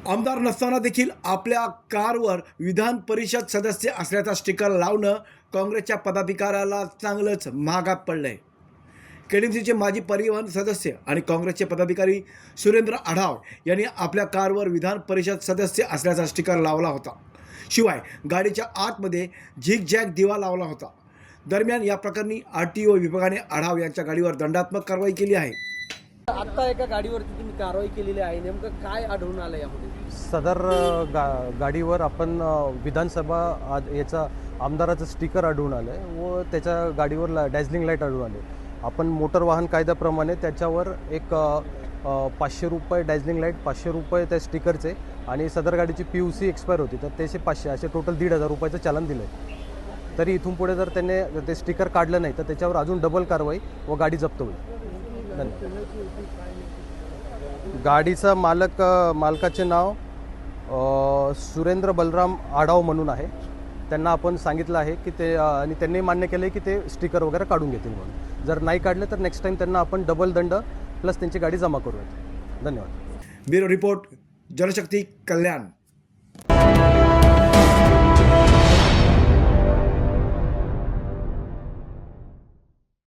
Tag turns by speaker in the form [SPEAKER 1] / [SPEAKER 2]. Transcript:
[SPEAKER 1] आमदार नसताना देखील आपल्या कारवर विधान परिषद सदस्य असल्याचा स्टिकर लावणं काँग्रेसच्या पदाधिकाऱ्याला चांगलंच महागात पडलंय. केडीएमसीचे माजी परिवहन सदस्य आणि काँग्रेसचे पदाधिकारी सुरेंद्र आढाव यांनी आपल्या कारवर विधान परिषद सदस्य असल्याचा स्टिकर लावला होता. शिवाय गाडीच्या आतमध्ये झिगझॅग दिवा लावला होता. दरम्यान या प्रकरणी RTO विभागाने आढाव यांच्या गाडीवर दंडात्मक कारवाई केली आहे.
[SPEAKER 2] आता एका गाडीवरती तुम्ही कारवाई केलेली आहे, नेमकं काय आढळून आलं यामध्ये?
[SPEAKER 3] सदर गाडीवर आपण विधानसभा याचा आमदाराचं स्टिकर आढळून आलं आहे व त्याच्या गाडीवर डॅझलिंग लाईट आढळून आले. आपण मोटर वाहन कायद्याप्रमाणे त्याच्यावर एक 500 रुपये डॅझलिंग लाईट, 500 रुपये त्या स्टिकरचे आणि सदर गाडीची PUC एक्सपायर होती तर त्याचे 500 असे टोटल 1,500 रुपयाचं चलन दिलं आहे. तरी इथून पुढे जर त्याने ते स्टिकर काढलं नाही तर त्याच्यावर अजून डबल कारवाई व गाडी जप्त होईल. गाडीचा मालकाचे नाव सुरेंद्र बलराम आढाव म्हणून आहे. त्यांना आपण सांगितलं आहे की ते आणि त्यांनी मान्य केलं आहे की ते स्टिकर वगैरे काढून घेतील म्हणून. जर नाही काढले तर नेक्स्ट टाईम त्यांना आपण डबल दंड प्लस त्यांची गाडी जमा करूयात. धन्यवाद.
[SPEAKER 1] ब्युरो रिपोर्ट, जनशक्ती कल्याण.